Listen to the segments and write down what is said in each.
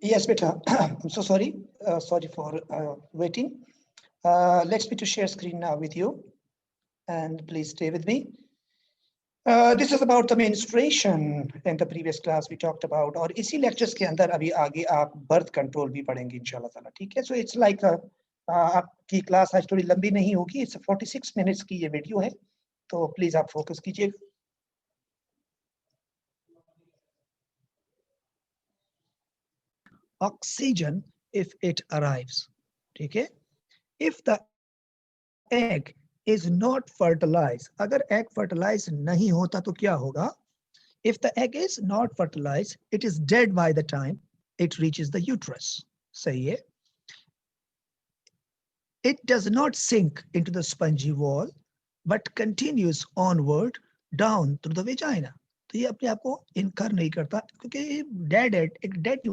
Yes, beta. I'm so sorry. Sorry for waiting. Let's me to share screen now with you, and please stay with me. This is about the menstruation. In the previous class we talked about, और इसी lectures के अंदर अभी आगे आप birth control भी पढ़ेंगे इंशाल्लाह ताला, ठीक है? So it's like आपकी class आज थोड़ी लंबी नहीं होगी. It's 46 minutes की ये वीडियो है, तो प्लीज आप फोकस कीजिएगा. Oxygen if it arrives, ठीक है? If the egg is not fertilized, अगर egg fertilized नहीं होता तो क्या होगा? If the egg is not fertilized, it is dead by the time it reaches the uterus. सही है? It does not sink into the spongy wall, but continues onward down through the vagina. तो ये अपने आप को इनकार नहीं करता, क्योंकि डेड एक डेड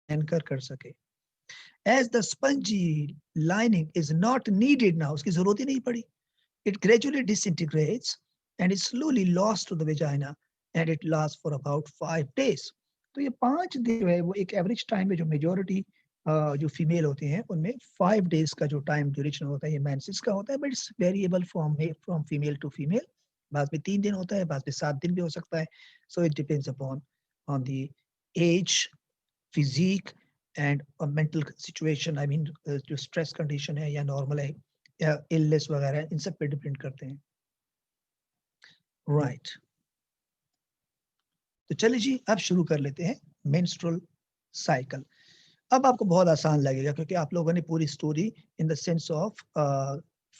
इनकार कर सके. As the spongy lining is not needed now, उसकी जरूरत ही नहीं पड़ी. It gradually disintegrates and is slowly lost to the vagina, and it lasts for about 5 days. तो ये 5 दिन जो है वो एक एवरेज टाइम है जो मेजॉरिटी जो फीमेल होते हैं उनमें 5 डेज का जो टाइम ड्यूरेशन होता है ये मेंसेस का होता है, but it's variable from female to female. बाद में 3 दिन होता है, बाद में 7 दिन भी हो सकता है. So it depends upon on the age, physique and mental situation. I mean जो स्ट्रेस कंडीशन है या नॉर्मल है या इलनेस वगैरह, इन सब पे डिपेंड करते हैं. राइट. तो चलिए जी अब शुरू कर लेते हैं मेंस्ट्रुअल साइकिल. अब आपको बहुत आसान लगेगा क्योंकि आप लोगों ने पूरी story in the sense of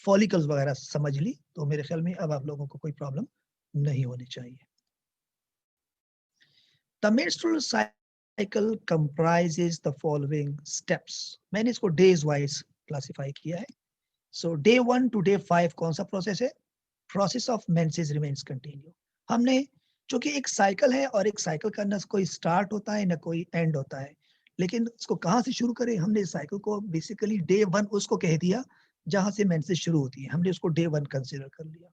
follicles वगैरह समझ ली, तो मेरे ख्याल में अब आप लोगों को कोई प्रॉब्लम नहीं होनी चाहिए. The menstrual cycle comprises the following steps. मैंने इसको डेज वाइज क्लासिफाई किया है. सो डे 1 टू डे 5 कौन सा प्रोसेस है? Process of menses remains continue. हमने चूंकि एक साइकिल है और एक साइकिल का ना कोई स्टार्ट होता है ना कोई एंड होता है, लेकिन इसको कहाँ से शुरू करें? हमने इस साइकिल को बेसिकली डे 1 उसको कह दिया जहां से मेंसेस शुरू होती है, हमने उसको डे 1 कंसीडर कर लिया.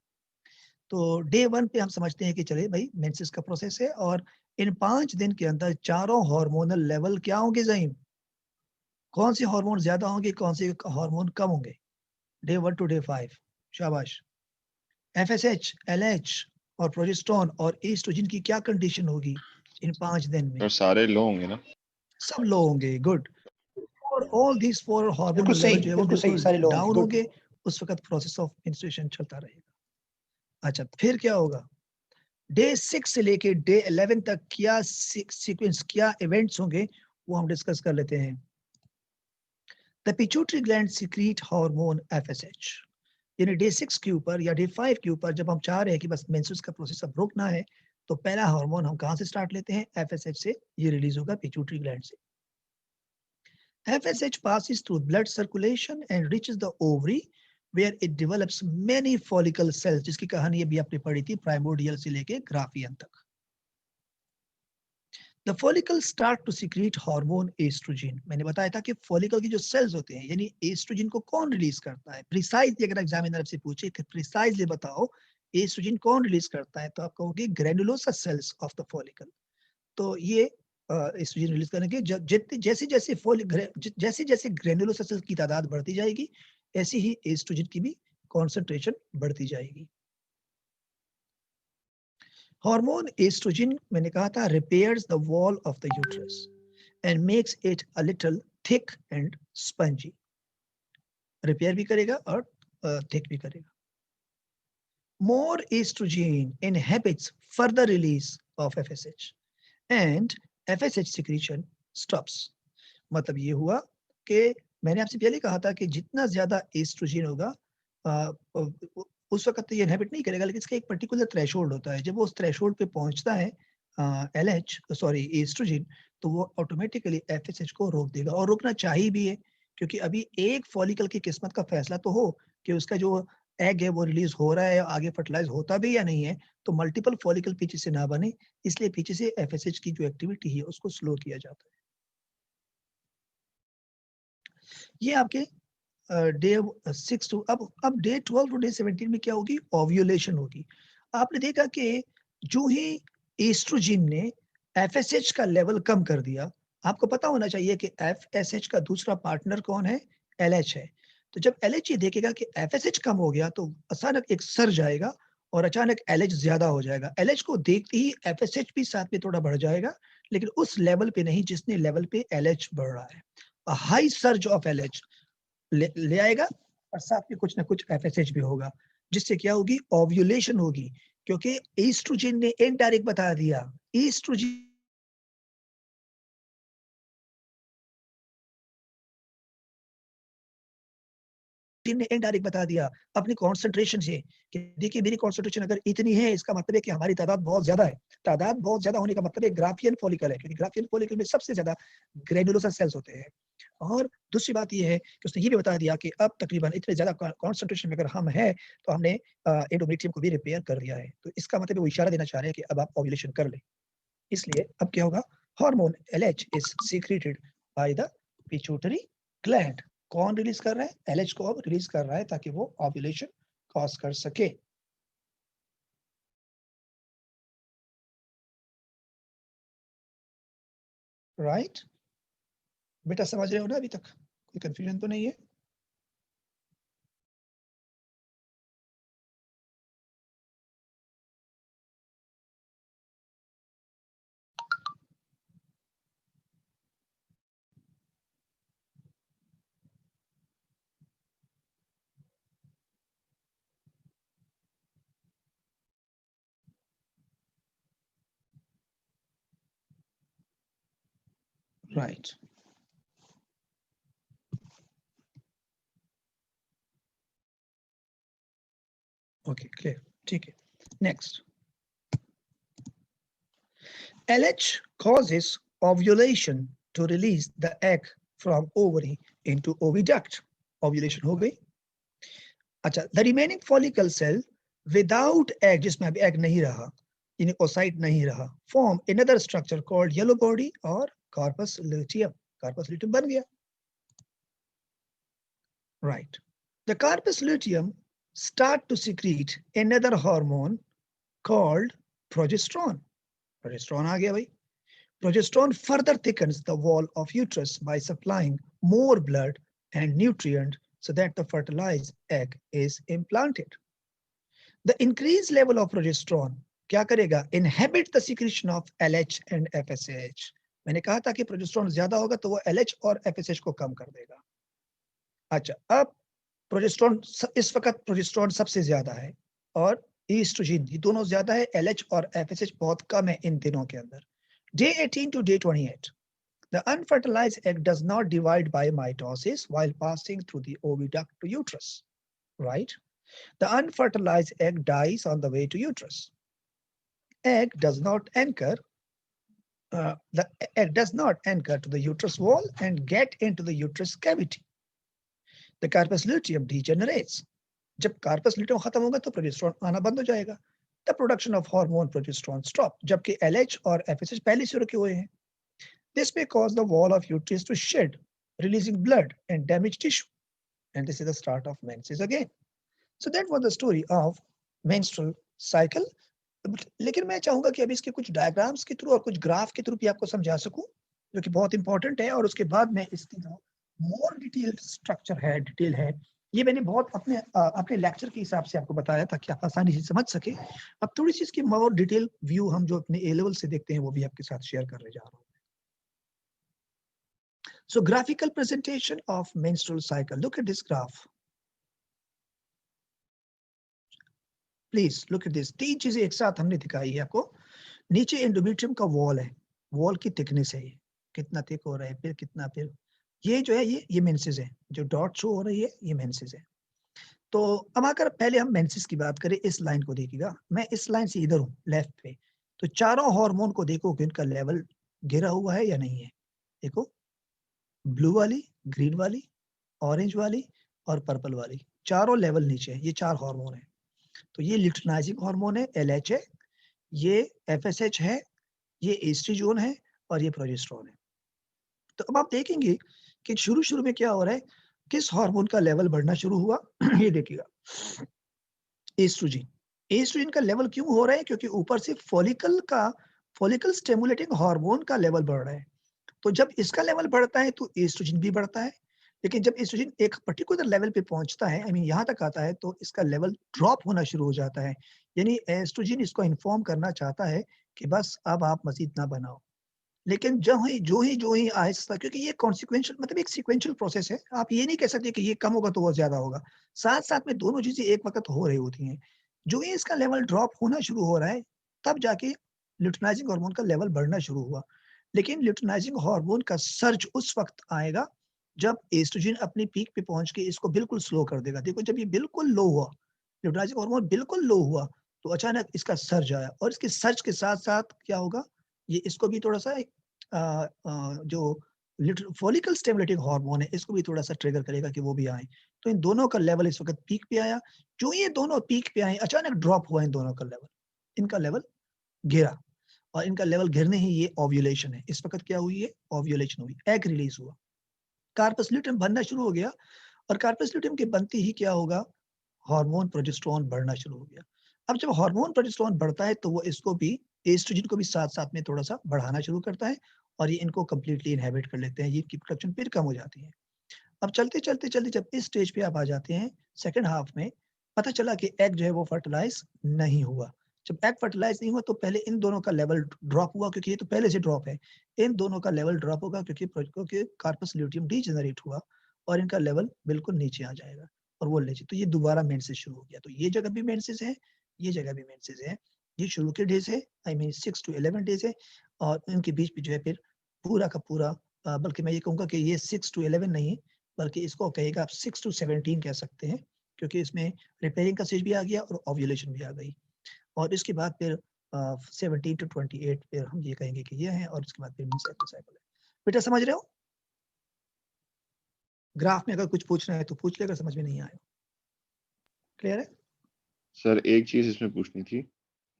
तो डे 1 पे हम समझते हैं कि चले भाई मेंसेस का प्रोसेस है और इन 5 दिन के अंदर चारों हार्मोनल लेवल क्या होंगे ज़हीम? कौन से हार्मोन ज्यादा होंगे, कौन से हार्मोन कम होंगे? Day 1 to day 5. शाबाश. FSH, LH और प्रोजेस्टेरोन और एस्ट्रोजन की क्या कंडीशन होगी इन 5 दिन में? और सारे लो होंगे ना? सब लो होंगे. गुड. और ऑल दिस 4 हार्मोनल लेवल जो है वो बिल्कुल डाउन होंगे. उस वक्त प्रोसेस ऑफ मेंस्ट्रुएशन चलता रहेगा. अच्छा, फिर क्या होगा? डे 6 से लेके डे 11 तक क्या सीक्वेंस, क्या इवेंट्स होंगे वो हम डिस्कस कर लेते हैं. The pituitary gland secret hormone FSH. यानी डे 6 के ऊपर या डे 5 के ऊपर जब हम चाह रहे हैं कि बस मेंसेस का प्रोसेस अब रुकना है, तो पहला हार्मोन हम कहां से स्टार्ट लेते हैं? FSH से. ये रिलीज होगा पिट्यूटरी ग्लैंड से. FSH passes through blood circulation and reaches the ovary where it develops many follicle cells, जिसकी कहानी अभी आपने पढ़ी थी प्राइमोर्डियल से लेके ग्राफियन तक. The follicle start to secrete hormone estrogen. मैंने बताया था कि फॉलिकल की जो सेल्स होते हैं यानी एस्ट्रोजन को कौन रिलीज करता है? प्रिसाइजली अगर एग्जामिनर आपसे पूछे कि प्रिसाइजली बताओ एस्ट्रोजन कौन रिलीज करता है, तो आप कहोगे granulosa cells of the follicle. तो ये एस्ट्रोजन रिलीज करने के जैसे जैसे ग्रैनुलोसा सेल्स की तादाद बढ़ती जाएगी ऐसी ही एस्ट्रोजन की भी कॉन्सेंट्रेशन बढ़ती जाएगी. हार्मोन एस्ट्रोजन मैंने कहा था repairs the wall of the uterus and makes it a little thick and spongy. Repair भी करेगा और थिक भी करेगा. More estrogen inhibits further release of FSH and FSH secretion stops. मतलब ये हुआ कि मैंने आपसे पहले कहा था कि जितना ज्यादा एस्ट्रोजन होगा उस वक्त तो ये इनहिबिट नहीं करेगा, लेकिन इसका एक पर्टिकुलर थ्रेशोल्ड होता है. जब वो उस थ्रेशोल्ड पे पहुंचता है एस्ट्रोजन, तो वो ऑटोमेटिकली FSH को रोक देगा. और रोकना चाहिए भी है क्योंकि अभी एक फॉलिकल की किस्मत का फैसला तो हो कि उसका जो एग है वो रिलीज हो रहा है, आगे फर्टिलाइज होता भी या नहीं है. तो मल्टीपल फॉलिकल पीछे से ना बने, इसलिए पीछे से FSH की जो एक्टिविटी है उसको स्लो किया जाता है. ये आपके डे 6 टू अब डे 12 टू डे 17 में क्या होगी? ओव्यूलेशन होगी. आपने देखा कि जो ही एस्ट्रोजन ने FSH का लेवल कम कर दिया। आपको पता होना चाहिए कि FSH का दूसरा पार्टनर कौन है? LH है। तो जब LH ये देखेगा कि FSH कम हो गया तो अचानक एक सर्ज आएगा और अचानक LH ज़्यादा हो जाएगा। LH को देखते ही FSH भी साथ में थोड़ा बढ़ जाएगा, लेकिन उस लेवल पे नहीं जितने लेवल पे LH बढ़ रहा है। हाई सर्ज ऑफ LH ले आएगा और साथ में कुछ ना कुछ FSH भी होगा, जिससे क्या होगी? ओव्यूलेशन होगी, क्योंकि एस्ट्रोजन ने इनडायरेक्ट बता दिया। एस्ट्रोजन ने इनडायरेक्ट बता दिया अपनी कॉन्सेंट्रेशन से कि देखिए मेरी कॉन्सेंट्रेशन अगर इतनी है, इसका मतलब है कि हमारी तादाद बहुत ज्यादा है। तादाद बहुत ज्यादा होने का मतलब एक ग्राफियन फॉलिकल है, क्योंकि ग्राफियन फॉलिकल में सबसे ज्यादा ग्रेनुलोसा सेल्स होते हैं। और दूसरी बात ये है कि उसने ये भी बता दिया कि अब तकरीबन इतने ज्यादा कॉन्सेंट्रेशन में अगर हम हैं तो हमने एंडोमेट्रियम को भी रिपेयर कर दिया है। तो इसका मतलब वो इशारा देना चाह रहे हैं कि अब आप ओव्यूलेशन कर लें। इसलिए अब क्या होगा? Hormone LH is secreted by the pituitary gland. कौन रिलीज कर रहा है? LH को अब रिलीज कर रहा है ताकि वो ओव्यूलेशन कॉज कर सके। राइट? बेटा समझ रहे हो ना अभी तक? कोई कंफ्यूजन तो नहीं है? राइट, ओके, क्लियर, ठीक है। Next, LH causes ovulation to release the egg from ovary into oviduct. Ovulation हो गई। अच्छा, the remaining follicle cell without egg, जिसमें अभी एग नहीं रहा, यानी ओसाइट नहीं रहा, form another structure called yellow body और कार्पस ल्यूटियम। कार्पस ल्यूटियम बन गया। Right, the corpus luteum start to secrete another hormone called progesterone. Progesterone आ गया भाई। Progesterone further thickens the wall of uterus by supplying more blood and nutrient so that the fertilized egg is implanted. The increased level of progesterone क्या करेगा? Inhibit the secretion of LH and FSH. मैंने कहा था कि progesterone ज्यादा होगा तो वो LH और FSH को कम कर देगा। अच्छा, अब प्रोजेस्टेरोन इस वक्त प्रोजेस्टेरोन सबसे ज्यादा है और ईस्ट्रोजन, ये दोनों ज्यादा है। LH और FSH बहुत कम है इन दिनों के अंदर। Day 18 to day 28, the unfertilized egg does not divide by mitosis while passing through the oviduct to uterus. Right? The unfertilized egg dies on the way to uterus. Egg does not anchor. The egg does not anchor to the uterus wall and get into the uterus cavity. The carpus luteum degenerates. जब corpus luteum खत्म होगा तो progesterone आना बंद हो जाएगा। The production of hormone progesterone stop. जबकि LH और FSH पहले से रुके हुए हैं। This may cause the wall of uterus to shed, releasing blood and damage tissue. And this is the start of menses again. So that was the story of menstrual cycle. लेकिन मैं चाहूंगा कि अभी इसके कुछ डायग्राम्स के through और कुछ ग्राफ के थ्रू भी आपको समझा सकूं, जो कि बहुत इंपॉर्टेंट है, और उसके बाद मैं इसकी जो मोर डिटेल स्ट्रक्चर है, डिटेल है, ये मैंने बहुत अपने लेक्चर के हिसाब से आपको बताया ताकि आप आसानी से समझ सके। अब थोड़ी सी इसकी मोर डिटेल व्यू हम जो अपने ए लेवल से देखते हैं वो भी आपके साथ शेयर करने जा रहा हूँ। So graphical presentation of menstrual cycle. Look at this graph. Please look at this. तीन चीजें एक साथ हमने दिखाई है आपको। नीचे एंडोमेट्रियम का वॉल है, वॉल की थिकनेस है, ये कितना थिक हो रहा है, फिर कितना, फिर ये जो है ये मेंसेस है, जो डॉट शो हो रही है ये मेंसेस है। तो अब आकर पहले हम मेंसेस की बात करें, इस लाइन को देखिएगा, मैं इस लाइन से इधर हूँ लेफ्ट पे, तो चारों हार्मोन को देखो कि इनका लेवल गिरा हुआ है या नहीं है। देखो, ब्लू वाली, ग्रीन वाली, ऑरेंज वाली और पर्पल वाली, चारों लेवल नीचे है। ये चार हार्मोन है। तो ये ल्यूटिनाइजिंग हार्मोन है, LH है, ये FSH है, ये एस्ट्रोजन है और ये प्रोजेस्टेरोन है। तो अब आप देखेंगे कि शुरू-शुरू में क्या हो रहा है, किस हार्मोन का लेवल बढ़ना शुरू हुआ। ये देखिएगा, एस्ट्रोजन। एस्ट्रोजन का लेवल क्यों हो रहा है? क्योंकि ऊपर से फॉलिकल का फॉलिकल स्टिमुलेटिंग हार्मोन का लेवल बढ़ रहा है, तो जब इसका लेवल बढ़ता है तो एस्ट्रोजन भी बढ़ता है, लेकिन जब एस्ट्रोजन एक पर्टिकुलर लेवल पे पहुंचता है, आई मीन यहाँ तक आता है, तो इसका लेवल ड्रॉप होना शुरू हो जाता है। यानी एस्ट्रोजन इसको इन्फॉर्म करना चाहता है कि बस अब आप मजीद ना बनाओ। लेकिन जो ही आहिस्ता, क्योंकि ये कॉन्सिक्वेंशियल मतलब एक सीक्वेंशियल प्रोसेस है, आप ये नहीं कह सकते कि ये कम होगा तो वो ज्यादा होगा, साथ साथ में दोनों चीजें एक वक्त हो रही होती हैं। जो ही इसका लेवल ड्रॉप होना शुरू हो रहा है, तब जाके ल्यूटिनाइजिंग हार्मोन का लेवल बढ़ना शुरू हुआ। लेकिन ल्यूटिनाइजिंग हार्मोन का सर्ज उस वक्त आएगा जब एस्ट्रोजन अपनी पीक पे पहुंच के इसको बिल्कुल स्लो कर देगा। देखो, जब ये बिल्कुल लो हुआ, ल्यूटिनाइजिंग हार्मोन बिल्कुल लो हुआ, तो अचानक इसका सर्ज आया, और इसके सर्ज के साथ साथ क्या होगा, ये इसको भी थोड़ा सा जो फॉलिकल स्टिमुलेटिंग हार्मोन है, इसको भी थोड़ा सा ट्रिगर करेगा कि वो भी आए। तो इन दोनों का लेवल इस वक्त पीक पे आया। जो ये दोनों पीक पे आए, अचानक ड्रॉप हुआ इन दोनों का लेवल, इनका लेवल गिरा, और इनका लेवल गिरने ही ये ओव्यूलेशन है। इस वक्त क्या हुई है, ओव्यूलेशन हुई, एग रिलीज हुआ, कार्पस ल्यूटियम बनना शुरू हो गया, और कार्पस ल्यूटियम के बनते ही क्या होगा, हार्मोन प्रोजेस्टेरोन बढ़ना शुरू हो गया। अब जब हार्मोन प्रोजेस्टेरोन बढ़ता है, तो वो इसको भी, एस्ट्रोजन को भी साथ साथ में थोड़ा सा बढ़ाना शुरू करता है, और ये इनको कंप्लीटली इनहेबिट कर लेते हैं, ये इनकी प्रोडक्शन फिर कम हो जाती है। अब चलते चलते चलते जब इस स्टेज पे आप आ जाते हैं सेकंड हाफ में, पता चला कि एग जो है वो फर्टिलाइज नहीं हुआ। जब एग फर्टिलाइज नहीं हुआ, तो पहले इन दोनों का लेवल ड्रॉप हुआ, क्योंकि ये तो पहले से ड्रॉप है। इन दोनों का लेवल ड्रॉप होगा क्योंकि कार्पस ल्यूटियम डीजेनरेट हुआ, और इनका लेवल बिल्कुल नीचे आ जाएगा, और वो नीचे, तो ये दोबारा मेंसेस शुरू हो गया। तो ये जगह भी मेंसेस है, ये जगह भी मेंसेस है। ये शुरू के डेज है, आई मीन 6 to 11 डेज है, और इनके बीच में जो है फिर पूरा का पूरा, बल्कि मैं ये कहूँगा कि ये 6 to 11 नहीं, बल्कि इसको कहेगा आप 6 to 17 कह सकते हैं, क्योंकि इसमें रिपेयरिंग का स्टेज भी आ गया और ओव्यूलेशन भी आ गई। और इसके बाद फिर 17 to 28 फिर हम ये कहेंगे कि ये है, और उसके बाद फिर साइकिल है। बेटा समझ रहे हो? ग्राफ में अगर कुछ पूछना है तो पूछ ले, अगर समझ में नहीं आया। क्लियर है? सर एक चीज इसमें पूछनी थी,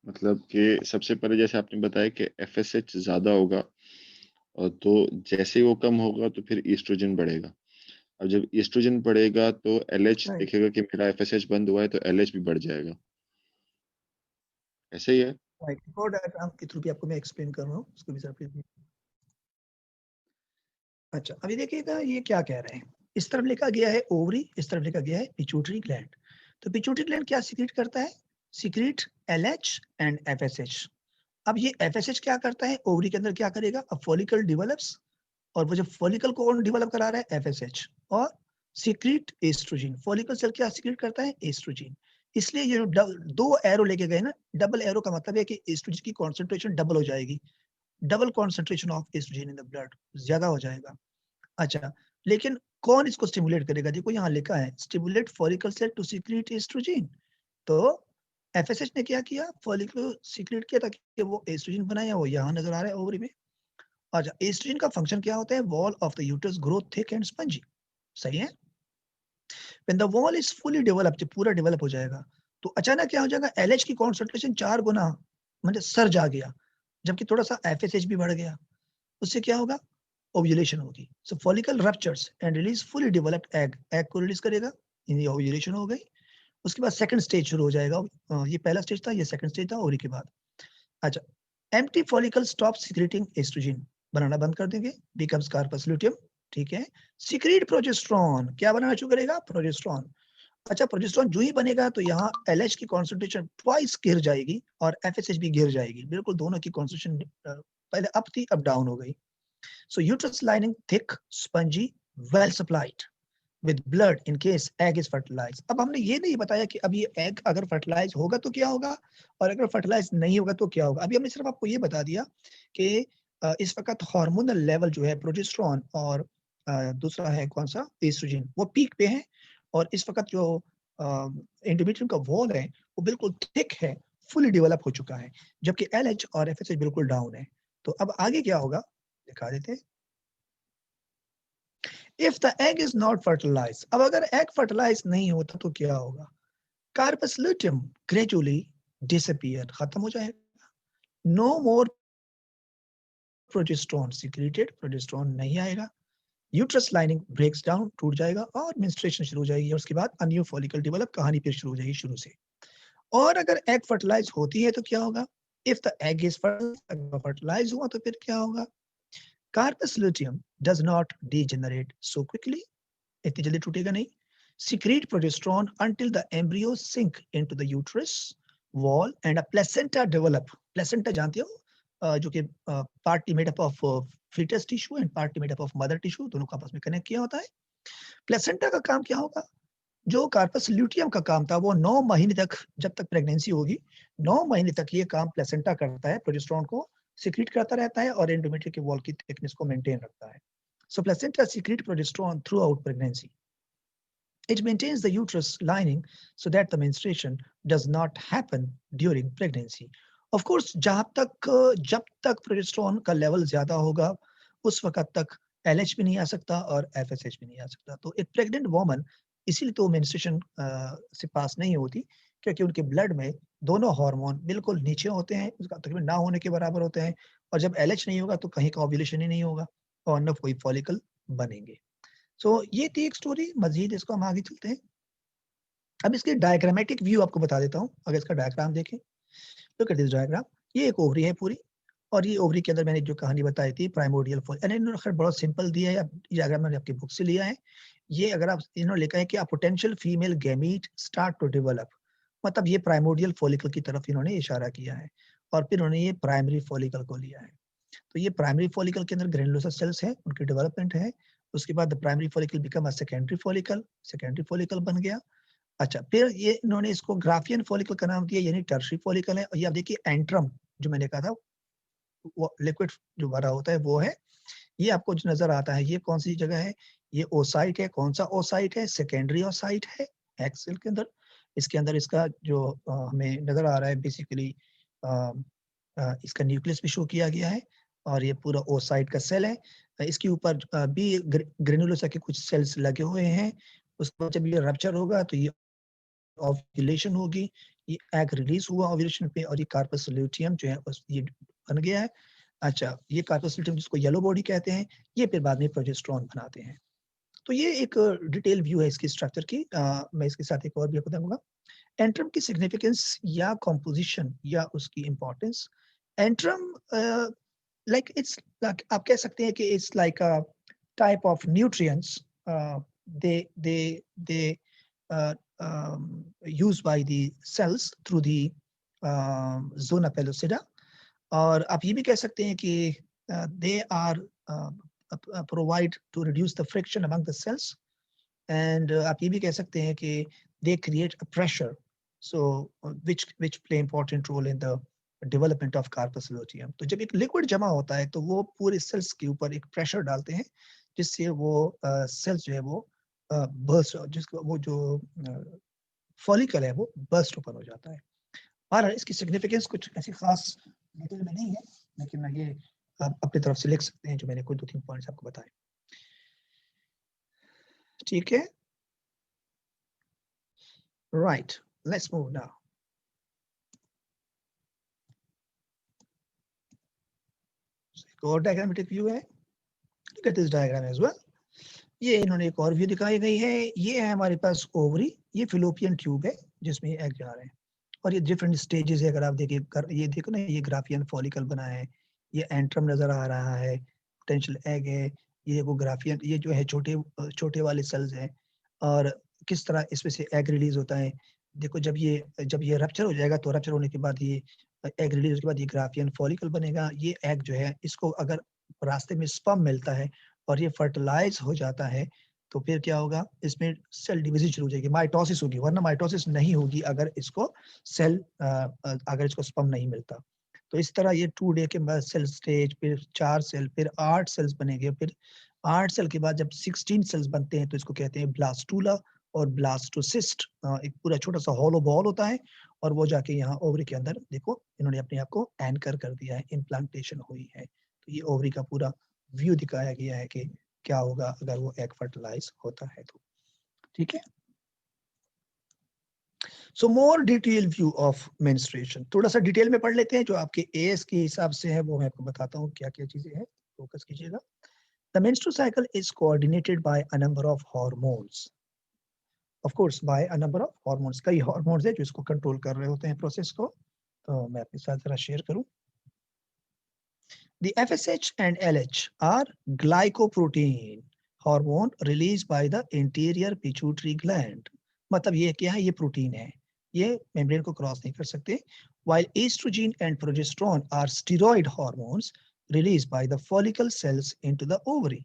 मतलब कि सबसे पहले जैसे आपने बताया कि एफएसएच ज्यादा होगा, और तो जैसे ही वो कम होगा तो फिर ईस्ट्रोजन बढ़ेगा। अब जब ईस्ट्रोजन बढ़ेगा तो एलएच राइट, देखेगा कि मेरा एफएसएच बंद हुआ है, तो एलएच भी बढ़ जाएगा, ऐसे ही है। राइट। और डायग्राम के थ्रू भी आपको मैं एक्सप्लेन कर रहा हूँ, उसको भी सर फिर। अच्छा, अभी देखिएगा ये क्या कह रहे हैं। इस तरफ लिखा गया है ओवरी, इस तरफ लिखा गया है पिट्यूटरी ग्लैंड। तो पिट्यूटरी ग्लैंड क्या सीक्रेट करता है? Secret LH and FSH. अब ये एफएसएच क्या करता है, ओवरी के अंदर क्या करेगा, अब फॉलिकल डेवलप्स, और वो जब फॉलिकल को कौन डेवलप करा रहा है, एफएसएच, और सीक्रेट एस्ट्रोजन। फॉलिकल सेल क्या सीक्रेट करता है, एस्ट्रोजन। इसलिए ये जो दो एरो लेके गए ना, डबल एरो का मतलब है कि एस्ट्रोजन की कॉन्सेंट्रेशन डबल हो जाएगी, double concentration of oestrogen in the blood, ज्यादा हो जाएगा। अच्छा, लेकिन कौन इसको स्टिमुलेट करेगा? देखो यहाँ लिखा है stimulate follicle cell to secrete estrogen. तो एफएसएच ने क्या किया, फॉलिकल सीक्रेट किया ताकि वो एस्ट्रोजन बनाए, वो यहाँ नजर आ रहा है ओवरी में। अच्छा, एस्ट्रोजन का फंक्शन क्या होता है, wall of the uterus grow thick and spongy. सही है? When the wall is fully develop, जब पूरा डेवलप हो जाएगा, तो अचानक क्या हो जाएगा, एलएच की कॉन्सेंट्रेशन 4 गुना मतलब सर्ज आ गया, जबकि थोड़ा सा एफएसएच भी बढ़ गया। उससे क्या होगा, ओव्यूलेशन होगी। So follicle ruptures and release fully developed egg, egg को रिलीज करेगा, ये ओव्यूलेशन हो गई। उसके बाद सेकंड स्टेज शुरू हो जाएगा। ये पहला स्टेज था, ये सेकंड स्टेज था, ओवरी के बाद। अच्छा, empty follicle stop secreting estrogen, बनाना बंद कर देंगे, बिकम्स कार्पस ल्यूटियम। ठीक है, सीक्रेट प्रोजेस्टेरॉन, क्या बनाना शुरू करेगा, प्रोजेस्टेरॉन। अच्छा, प्रोजेस्टेरॉन जो ही बनेगा तो यहाँ एलएच की कॉन्सेंट्रेशन ट्वाइस गिर जाएगी, और एफएसएच भी गिर जाएगी, बिल्कुल दोनों की कॉन्सेंट्रेशन पहले अप थी, अब डाउन हो गई। So uterus lining thick, spongy, well supplied with blood in case egg is fertilized. अब हमने ये नहीं बताया कि अब ये एग अगर फर्टिलाइज होगा तो क्या होगा, और अगर फर्टिलाइज नहीं होगा तो क्या होगा। अभी हमने सिर्फ आपको ये बता दिया कि इस वक्त हार्मोनल लेवल जो है प्रोजेस्टेरॉन और दूसरा है कौन सा, एस्ट्रोजन, वो पीक पे है, और इस वक्त जो इंटरमीडिएट का वॉल है वो बिल्कुल थिक है, फुली डेवलप हो चुका है, जबकि एलएच और एफएसएच बिल्कुल डाउन है। तो अब आगे क्या होगा, दिखा देते हैं। If the egg is not fertilize, अब अगर एग फर्टिलाइज नहीं होता तो क्या होगा, कार्पस ल्यूटियम ग्रेजुअली डिसअपियर, खत्म हो जाएगा। नो मोर प्रोजेस्टेरॉन सीक्रेटेड, प्रोजेस्टेरॉन नहीं आएगा। यूट्रस लाइनिंग ब्रेक्स डाउन, टूट जाएगा, और मेंस्ट्रुएशन शुरू हो जाएगी, और उसके बाद अ न्यू फॉलिकल डेवलप, कहानी फिर शुरू हो जाएगी शुरू से। और अगर एग फर्टिलाइज होती है तो क्या होगा, If the egg is fertilized हुआ तो फिर क्या होगा? Carpus luteum does not degenerate so quickly. इतनी जल्दी टूटेगा नहीं. Secrete progesterone until the embryos sink into the uterus wall and a placenta develop. Placenta जानते हो? जो कि partly made up of fetus tissue and partly made up of mother tissue, दोनों को आपस में कनेक्ट किया होता है. प्लेसेंटा का काम क्या होगा? जो कार्पस ल्यूटियम का काम था वो 9 महीने तक, जब तक प्रेगनेंसी होगी 9 महीने तक ये काम प्लेसेंटा करता है, प्रोजेस्टेरोन को सीक्रेट करता रहता है और एंडोमेट्रियम के वॉल की थिकनेस को मेंटेन रखता है. So placenta secrete progesterone throughout pregnancy. It maintains the uterus lining so that the menstruation does not happen during pregnancy. Of course, जब तक प्रोजेस्टेरोन का लेवल ज्यादा होगा उस वक्त तक LH भी नहीं आ सकता और FSH भी नहीं आ सकता. तो एक प्रेग्नेंट वुमन इसीलिए तो मेंस्ट्रुएशन से पास नहीं होती, क्योंकि उनके ब्लड में दोनों हार्मोन बिल्कुल नीचे होते हैं, उसका तकरीबन ना होने के बराबर होते हैं, और जब LH नहीं होगा तो कहीं का ओव्यूलेशन ही नहीं होगा और न कोई फॉलिकल बनेंगे. सो ये थी एक स्टोरी. मजीद इसको हम आगे चलते हैं. अब इसके डायग्रामेटिक व्यू आपको बता देता हूँ. अगर इसका डायग्राम देखें, लुक एट दिस डायग्राम. ये एक ओवरी है पूरी, और ये ओवरी के अंदर मैंने जो कहानी बताई थी प्राइमोर्डियल फॉल, इन्होंने बहुत सिंपल दिया है. ये डायग्राम मैंने आपकी बुक से लिया है. ये अगर आप इन्होंने लिखा है कि a potential female gamete start to develop, मतलब ये प्राइमोर्डियल फॉलिकल की तरफ इन्होंने इशारा किया है, और फिर उन्होंने ये प्राइमरी फॉलिकल को लिया है. तो ये प्राइमरी फॉलिकल के अंदर ग्रेनुलोसा सेल्स हैं, उनकी डेवलपमेंट है. उसके बाद the primary follicle become a secondary follicle बन गया. अच्छा, फिर ये इन्होंने इसको ग्राफियन फॉलिकल का नाम दिया, यानी टर्शरी फॉलिकल है. और ये आप देखिए एंट्रम जो मैंने कहा था, वो लिक्विड जो भरा होता है वो है. ये आपको जो नजर आता है ये कौन सी जगह है? ये ओसाइट है. कौन सा ओसाइट है? सेकेंडरी ओसाइट है एग सेल के अंदर. इसके अंदर इसका जो हमें नजर आ रहा है बेसिकली इसका न्यूक्लियस भी शो किया गया है, और ये पूरा ओसाइट का सेल है. इसके ऊपर भी ग्रेनुलोसा के कुछ सेल्स लगे हुए हैं. उसके बाद जब ये रप्चर होगा तो ये ओव्यूलेशन होगी. ये एग रिलीज हुआ ओव्यूलेशन पे, और ये कार्पस ल्यूटियम जो है ये बन गया है. अच्छा, ये कार्पस ल्यूटियम जिसको येलो बॉडी कहते हैं, ये फिर बाद में प्रोजेस्टेरोन बनाते हैं. तो ये एक डिटेल व्यू है इसकी स्ट्रक्चर की. मैं इसके साथ एक और भी आपको बताऊंगा. एंट्रम की सिग्निफिकेंस या कॉम्पोजिशन या उसकी importance. Antrum like it's like आप कह सकते हैं कि it's like a type of nutrients they used by the cells through the zona pellucida. और आप ये भी कह सकते हैं कि they are provide to reduce the friction among the cells. And आप ये भी कह सकते हैं कि they create a pressure, so which play important role in the development of carpus luteum. तो जब एक लिक्विड जमा होता है तो वो पूरे सेल्स के ऊपर एक प्रेशर डालते हैं, जिससे वो सेल्स जो है वो बर्स्ट, जिसको वो जो फॉलिकल है वो बर्स्ट ओपन हो जाता है. और इसकी सिग्निफिकेंस कुछ ऐसी खास डिटेल में नहीं है, लेकिन ये आप अपनी तरफ से लिख सकते हैं जो मैंने कोई 2-3 पॉइंट्स आपको बताए. ठीक है, राइट, लेट्स मूव नाउ. एक और डायग्रामेटिक व्यू है. Look at this diagram as well. ये इन्होंने एक और व्यू दिखाई गई है. ये है हमारे पास ओवरी. ये फिलोपियन ट्यूब है जिसमें एग जा रहे हैं, और ये डिफरेंट स्टेजेस है. अगर आप देखिए, ये देखो ना, ये ग्राफियन फॉलिकल बना है, ये एंट्रम नजर आ रहा है, पोटेंशियल एग है, ये वो ग्राफियन, ये जो है छोटे छोटे वाले सेल्स हैं, और किस तरह इसमें से एग रिलीज होता है. देखो, जब ये रप्चर हो जाएगा तो रप्चर होने के बाद ये एग रिलीज के बाद ये ग्राफियन फॉलिकल बनेगा. ये एग जो है इसको अगर रास्ते में स्पर्म मिलता है और ये फर्टिलाइज हो जाता है तो फिर क्या होगा? इसमें सेल डिवीजन शुरू हो जाएगी, माइटोसिस होगी. वरना माइटोसिस नहीं होगी अगर इसको अगर इसको स्पर्म नहीं मिलता. तो इस तरह ये 2 डे के बाद सेल स्टेज, फिर 4 सेल, फिर 8 सेल्स बनेंगे. फिर 8 सेल के बाद जब 16 सेल्स बनते हैं तो इसको कहते हैं ब्लास्टूला और ब्लास्टोसिस्ट. एक पूरा छोटा सा हॉलो बॉल होता है, और वो जाके यहाँ ओवरी के अंदर, देखो इन्होंने अपने आप को एंकर कर दिया है, इम्प्लांटेशन हुई है. तो ये ओवरी का पूरा व्यू दिखाया गया है कि क्या होगा अगर वो एग फर्टिलाइज होता है तो. ठीक है, so more detail view of menstruation. थोड़ा सा डिटेल में पढ़ लेते हैं, जो आपके एएस के हिसाब से है वो मैं आपको बताता हूँ क्या क्या चीजें हैं. फोकस कीजिएगा. The menstrual cycle is coordinated by a number of hormones. Of course, by a number of hormones. कई hormones है जो इसको कंट्रोल कर रहे होते हैं प्रोसेस को. तो मैं आपके साथ जरा शेयर करूं। The FSH and LH are glycoprotein hormone released by the anterior pituitary gland. मतलब ये क्या है, ये प्रोटीन है, ये मेम्ब्रेन को क्रॉस नहीं कर सकते. While estrogen and progesterone are steroid hormones released by the follicle cells into the ovary.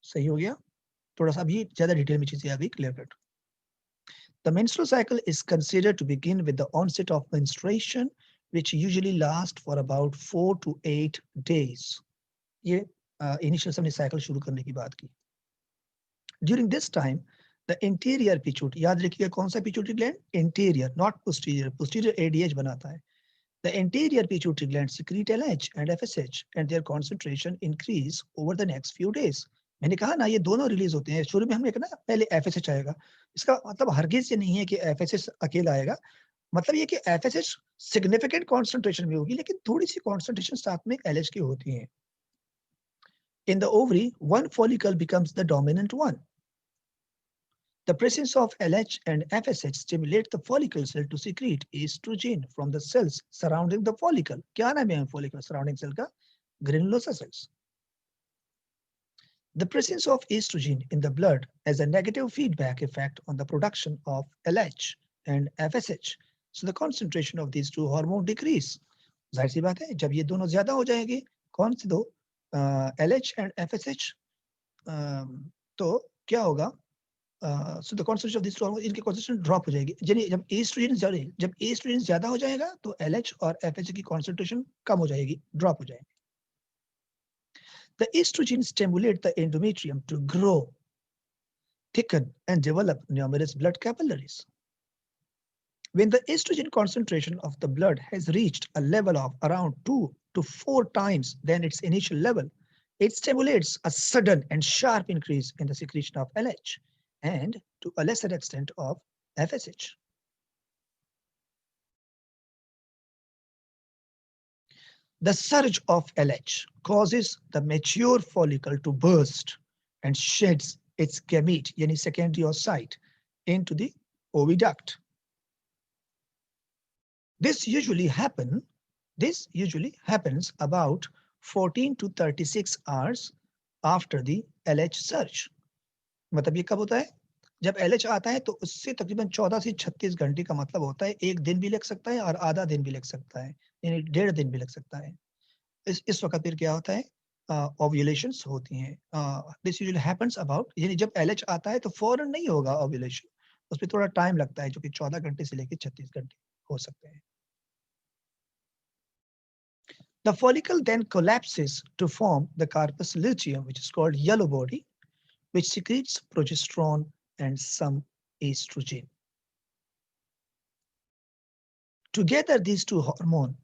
सही हो गया. थोड़ा सा अभी ज्यादा डिटेल में चीजें अभी clear cut. The menstrual cycle is considered to begin with the onset of menstruation, which usually lasts for about 4 to 8 days. ये इनिशियल हमने साइकिल शुरू करने की बात की. During this time the interior pituitary, याद रखिएगा कौन सा pituitary gland, interior not posterior, posterior ADH बनाता है. The interior pituitary gland secrete LH and FSH and their concentration increase over the next few days. मैंने कहा ना ये दोनों रिलीज होते हैं. शुरू में हमने कहा ना पहले FSH आएगा, इसका मतलब हरगिज ये नहीं है कि FSH अकेला आएगा. मतलब ये कि FSH सिग्निफिकेंट कॉन्सेंट्रेशन में होगी, लेकिन थोड़ी सी कॉन्सेंट्रेशन साथ में LH की होती है. In the ovary, one follicle becomes the dominant one. The presence of LH and FSH stimulates the follicle cell to secrete estrogen from the cells surrounding the follicle. क्या नाम है follicle surrounding cell का? Granulosa cells. The presence of estrogen in the blood has a negative feedback effect on the production of LH and FSH. So the concentration of these two hormones decrease. जाहिर सी बात है, जब ये दोनों ज्यादा हो जाएंगे, कौन से दो, LH and FSH, तो क्या होगा, so the concentration of these two hormones, इनकी concentration drop हो जाएगी. यानी जब estrogen ज्यादा हो जाएगा तो LH और FSH की concentration कम हो जाएगी, drop हो जाएगी. The estrogen stimulates the endometrium to grow, thicken, and develop numerous blood capillaries. When the estrogen concentration of the blood has reached a level of around 2 to 4 times than its initial level, it stimulates a sudden and sharp increase in the secretion of LH and to a lesser extent of FSH. The surge of LH causes the mature follicle to burst and sheds its gamete, yani secondary oocyte, into the oviduct. This usually happens about 14 to 36 hours after the LH surge. मतलब ये कब होता है, जब LH आता है तो उससे तकरीबन 14 से 36 घंटे का मतलब होता है. एक दिन भी लग सकता है और आधा दिन भी लग सकता है, यानी 1.5 दिन भी लग सकता है. इस वक्त फिर क्या होता है, ओव्यूलेशंस होती हैं. दिस यूजुअली हैपेंस अबाउट, यानी जब LH आता है तो फौरन नहीं होगा ओव्यूलेशन, उसमें थोड़ा टाइम लगता है, जो कि 14 घंटे से लेकर 36 घंटे हो सकते हैं. The follicle then collapses to form the corpus luteum, which is called yellow body, which secretes progesterone and some estrogen. Together, these two hormones,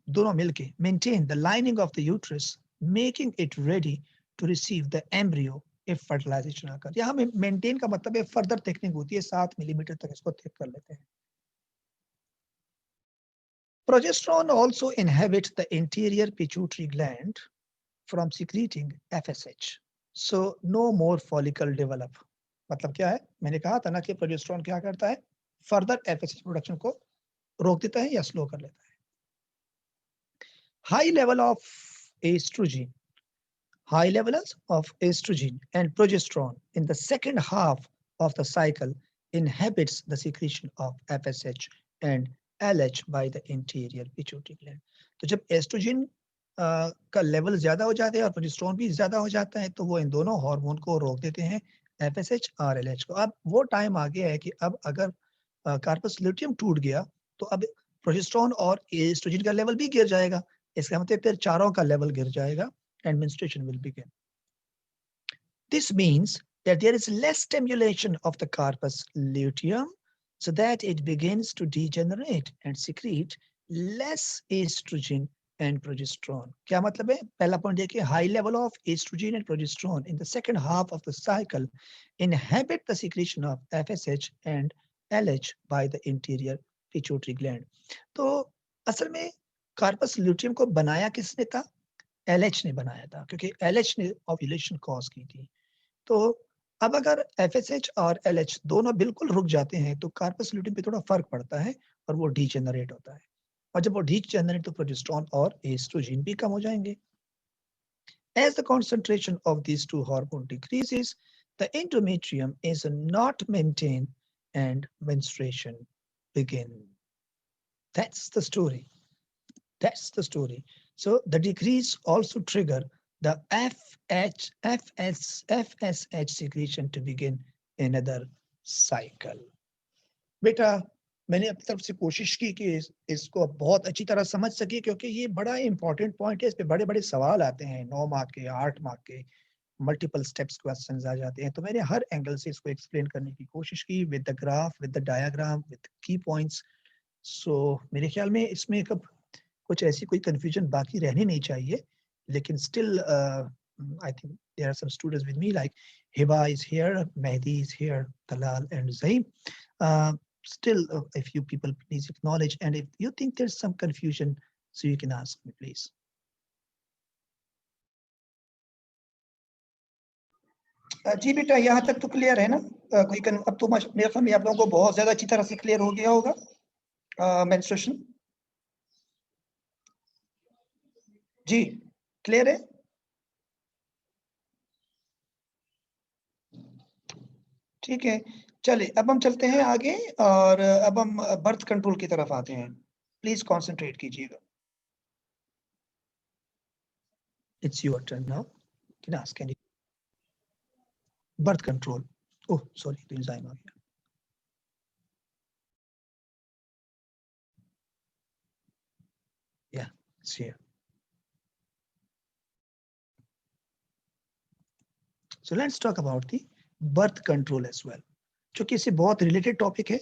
दोनों मिलके, maintain the lining of the uterus, making it ready to receive the embryo if fertilization occurs. यहाँ में maintain का मतलब है further thickening होती है, 7 millimetre तक इसको थिक कर लेते हैं. Progesterone also inhibits the interior pituitary gland from secreting FSH. So no more follicle develop. मतलब क्या है, मैंने कहा था ना कि प्रोजेस्टेरोन क्या करता है, फर्दर FSH प्रोडक्शन को रोक देता है या स्लो कर लेता है. High levels of estrogen and progesterone in the second half of the cycle inhibits the secretion of FSH and LH by the interior pituitary gland. तो जब एस्ट्रोजन का लेवल ज्यादा हो जाता है और प्रोजेस्टेरोन भी ज्यादा हो जाता है, तो वो इन दोनों हार्मोन को रोक देते हैं, FSH और LH को. अब वो टाइम आ गया है कि अब अगर कार्पस ल्यूटियम टूट गया तो अब प्रोजेस्टेरोन और एस्ट्रोजन का लेवल भी गिर जाएगा. इसका मतलब फिर चारों का लेवल गिर जाएगा and menstruation will begin. This means that there is less stimulation of the corpus luteum so that it begins to degenerate and secrete less estrogen and progesterone. क्या मतलब है, पहला पॉइंट देखिए, high level of estrogen and progesterone in the second half of the cycle inhibit the secretion of FSH and LH by the interior pituitary gland. तो असल में corpus luteum को बनाया किसने था, LH ने बनाया था, क्योंकि LH ने ओव्यूलेशन कॉज की थी. तो अब अगर FSH और LH दोनों बिल्कुल रुक जाते हैं तो कार्पस ल्यूटियम पे थोड़ा फर्क पड़ता है और वो डीजेनरेट होता है. और जब वो रीच जनरेट तो प्रोजेस्टेरॉन और एस्ट्रोजन भी कम हो जाएंगे. As the concentration of these two hormones decreases, the endometrium is not maintained and menstruation begin. That's the story. That's the story. So the decrease also trigger the FSH secretion to begin another cycle. बेटा मैंने अपनी तरफ से कोशिश की कि इसको बहुत अच्छी तरह समझ सके, क्योंकि ये बड़ा इंपॉर्टेंट पॉइंट है. इस पे बड़े बड़े सवाल आते हैं, 9 मार्क के, 8 मार्क के, मल्टीपल स्टेप्स क्वेश्चंस आ जाते हैं. तो मैंने हर एंगल से इसको एक्सप्लेन करने की कोशिश की, with the graph, with the diagram, with की पॉइंट्स. सो मेरे ख्याल में इसमें कब कुछ ऐसी कोई कंफ्यूजन बाकी रहनी नहीं चाहिए. लेकिन still I think there are some students with me, like Hiba is here, Mehdi is here, Talal and Zaheem. Still, if you people please acknowledge, and if you think there's some confusion, so you can ask me, please. जी बेटा, यहाँ तक तो clear है ना? अब तो मेरे ख्याल में आप लोगों को बहुत ज्यादा अच्छी तरह से क्लियर हो गया होगा मेंस्ट्रुएशन. जी क्लियर है? ठीक है, चलिए अब हम चलते हैं आगे, और अब हम बर्थ कंट्रोल की तरफ आते हैं. प्लीज कंसंट्रेट कीजिएगा. It's your turn now. Can ask any. Birth control. Oh sorry, तो एंजाइम आ गया. या it's here. So let's talk about the birth control as well. क्योंकि इससे बहुत रिलेटेड टॉपिक है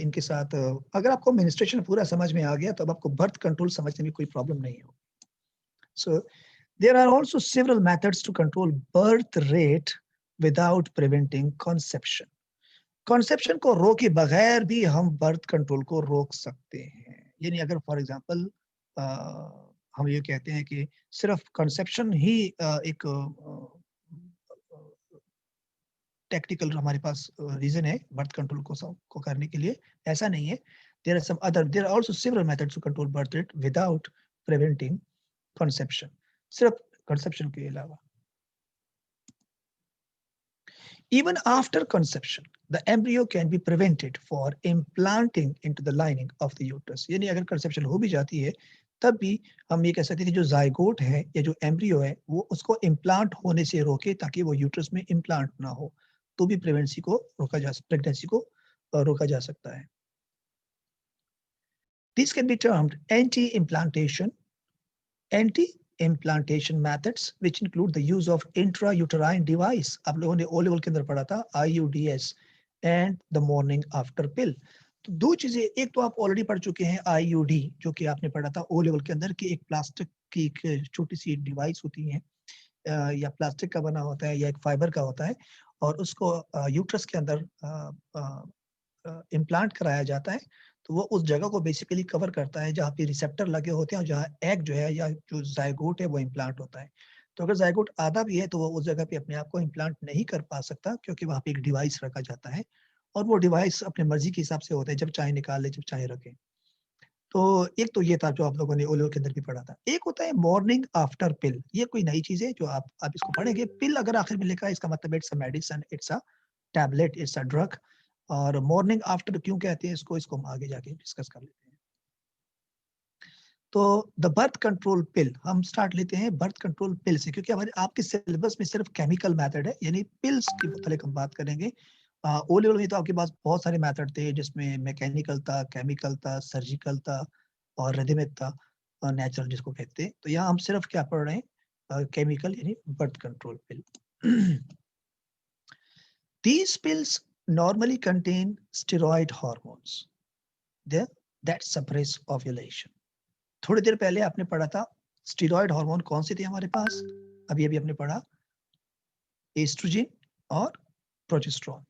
इनके साथ. अगर आपको मेंस्ट्रुएशन पूरा समझ में आ गया तो अब आपको बर्थ कंट्रोल समझने में कोई प्रॉब्लम नहीं हो. So there are also several methods to control birth rate without preventing conception. conception को रोके बगैर भी हम बर्थ कंट्रोल को रोक सकते हैं. यानी अगर फॉर एग्जांपल हम ये कहते हैं कि सिर्फ कंसेप्शन ही एक टेक्निकल हमारे पास रीजन है बर्थ कंट्रोल को करने के लिए, ऐसा नहीं है. There are also several methods to control birth rate without preventing conception, सिर्फ कंसेप्शन के अलावा. Even after conception, the embryo can be prevented for implanting into the lining of the uterus. यानी अगर कंसेप्शन हो भी जाती है तब भी हम ये कह सकते हैं कि जो जाइगोट है या जो एम्ब्रियो है वो उसको इम्प्लांट होने से रोके, ताकि वो यूट्रस में इम्प्लांट ना हो, तो भी प्रेगनेंसी को रोका जा सकता है. This can be termed anti-implantation methods, which include the use of intrauterine device. आप लोगों ने O लेवल के अंदर पढ़ा था IUDs, and the morning after pill. तो दो चीजें, एक तो आप ऑलरेडी पढ़ चुके हैं IUD, जो कि आपने पढ़ा था O लेवल के अंदर, कि एक प्लास्टिक की एक छोटी सी डिवाइस होती है, या प्लास्टिक का बना होता है या एक फाइबर का होता है, और उसको यूट्रस के अंदर इम्प्लांट कराया जाता है. तो वो उस जगह को बेसिकली कवर करता है जहाँ पे रिसेप्टर लगे होते हैं और जहाँ एग जो है या जो जाइगोट है वो इम्प्लांट होता है. तो अगर जाइगोट आधा भी है तो वो उस जगह पे अपने आप को इम्प्लांट नहीं कर पा सकता, क्योंकि वहाँ पे एक डिवाइस रखा जाता है, और वो डिवाइस अपने मर्जी के हिसाब से होता है, जब चाहे निकाल ले, जब चाहे रखे. तो एक तो ये था जो आप लोगों ने ओलेवल के अंदर भी पढ़ा था. एक होता है मॉर्निंग आफ्टर पिल. ये कोई नई चीज है जो आप इसको पढ़ेंगे. पिल अगर आखिर में लिखा है, इसका मतलब it's a medicine, it's a tablet, it's a drug. और मॉर्निंग आफ्टर क्यों कहते हैं इसको हम आगे जाके डिस्कस कर लेते हैं. तो द बर्थ कंट्रोल पिल, हम स्टार्ट लेते हैं बर्थ कंट्रोल पिल से, क्योंकि हमारे आपके सिलेबस में सिर्फ केमिकल मेथड है, यानी पिल्स की मुतालिक हम बात करेंगे. ओ लेवल में तो आपके पास बहुत सारे मेथड थे, जिसमें मैकेनिकल था, केमिकल था, सर्जिकल था, और रिदमिक था, नेचुरल जिसको कहते हैं. तो यहाँ हम सिर्फ क्या पढ़ रहे हैं, केमिकल, यानी birth control pill. These pills normally contain steroid hormones that suppress ovulation. थोड़ी देर पहले आपने पढ़ा था स्टेरॉइड हार्मोन कौन से थे हमारे पास, अभी अभी आपने पढ़ा एस्ट्रोजन और प्रोजेस्टेरॉन.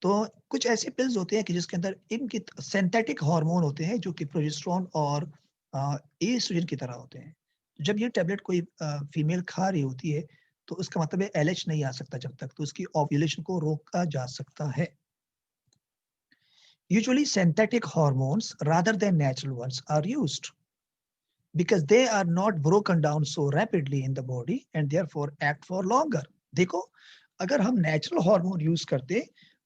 तो कुछ ऐसे पिल्स होते हैं कि जिसके अंदर इनके सिंथेटिक हार्मोन होते हैं, जो कि प्रोजेस्टेरॉन और एस्ट्रोजन की तरह होते हैं. जब ये टैबलेट कोई फीमेल खा रही होती है तो उसका मतलब है LH नहीं आ सकता जब तक, तो उसकी ओव्यूलेशन को रोका जा सकता है. Usually synthetic hormones rather than natural ones are used. because they are not broken down so rapidly in the body and therefore act for longer. देखो, अगर हम नेचुरल हार्मोन यूज करते,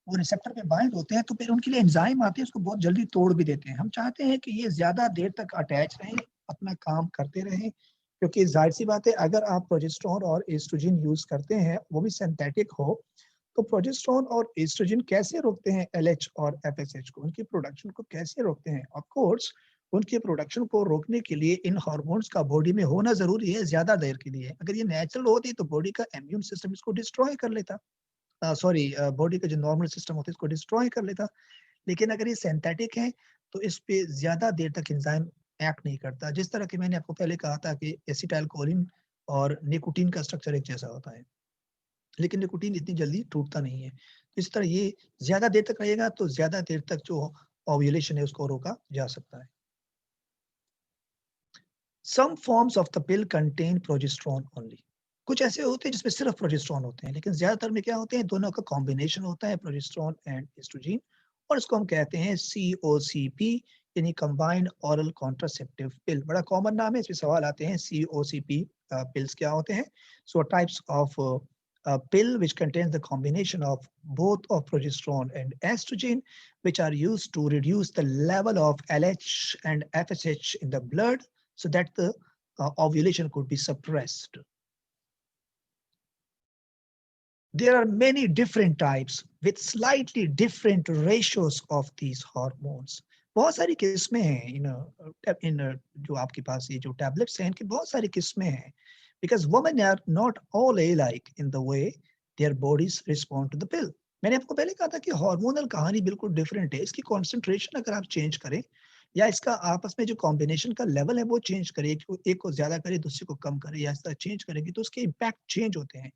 वो रिसेप्टर पे बाइंड होते हैं, तो फिर उनके लिए एंजाइम आते हैं, उसको बहुत जल्दी तोड़ भी देते हैं. हम चाहते हैं कि ये ज्यादा देर तक अटैच रहें, अपना काम करते रहें, क्योंकि जाहिर सी बात है, अगर आप प्रोजेस्टेरोन और एस्ट्रोजन यूज करते हैं, वो भी सिंथेटिक हो, तो प्रोजेस्टेरोन और एस्ट्रोजन कैसे रोकते हैं एलएच और एफएसएच को, उनकी प्रोडक्शन को कैसे रोकते हैं? ऑफ कोर्स उनके प्रोडक्शन को रोकने के लिए इन हार्मोन्स का बॉडी में होना जरूरी है ज्यादा देर के लिए. अगर ये नेचुरल होती तो बॉडी का इम्यून सिस्टम इसको डिस्ट्रॉय कर लेता, सॉरी बॉडी का जो नॉर्मल सिस्टम होता है इसको डिस्ट्रॉय कर लेता. लेकिन अगर ये सिंथेटिक है तो इस पे ज्यादा देर तक एंजाइम एक्ट नहीं करता. जिस तरह की मैंने आपको पहले कहा था कि एसिटाइल कोलिन और निकोटीन का स्ट्रक्चर एक जैसा होता है, लेकिन निकोटीन इतनी जल्दी टूटता नहीं है. तो इस तरह ये ज्यादा देर तक रहेगा, तो ज्यादा देर तक जो ओव्यूलेशन है उसको रोका जा सकता है. Some forms of the pill contain progesterone only. कुछ ऐसे होते हैं जिसमें सिर्फ प्रोजेस्टेरोन होते हैं, लेकिन ज्यादातर में क्या होते हैं, दोनों का कॉम्बिनेशन होता है, प्रोजेस्टेरोन एंड एस्ट्रोजन, और इसको हम कहते हैं COCP, यानी कंबाइंड ऑरल कॉन्ट्रासेप्टिव पिल. बड़ा कॉमन नाम है, इसमें सवाल आते हैं COCP पिल्स क्या होते हैं. सो types of pill which contains the combination of both of progesterone and estrogen, which are used to reduce the level of LH and FSH in the blood so that the ovulation could be suppressed. There are many different types with slightly different ratios of these hormones. बहुत सारी किस्में हैं इन जो आपके पास ये जो tablets हैं, इनकी बहुत सारी किस्में हैं, because women are not all alike in the way their bodies respond to the pill. मैंने आपको पहले कहा था कि हार्मोनल कहानी बिल्कुल डिफरेंट है. इसकी कॉन्सेंट्रेशन अगर आप चेंज करें या इसका आपस में जो कॉम्बिनेशन का लेवल है वो चेंज करे, एक को ज्यादा करे दूसरे को कम करे, या इस तरह चेंज करेगी तो उसके इम्पैक्ट चेंज होते हैं,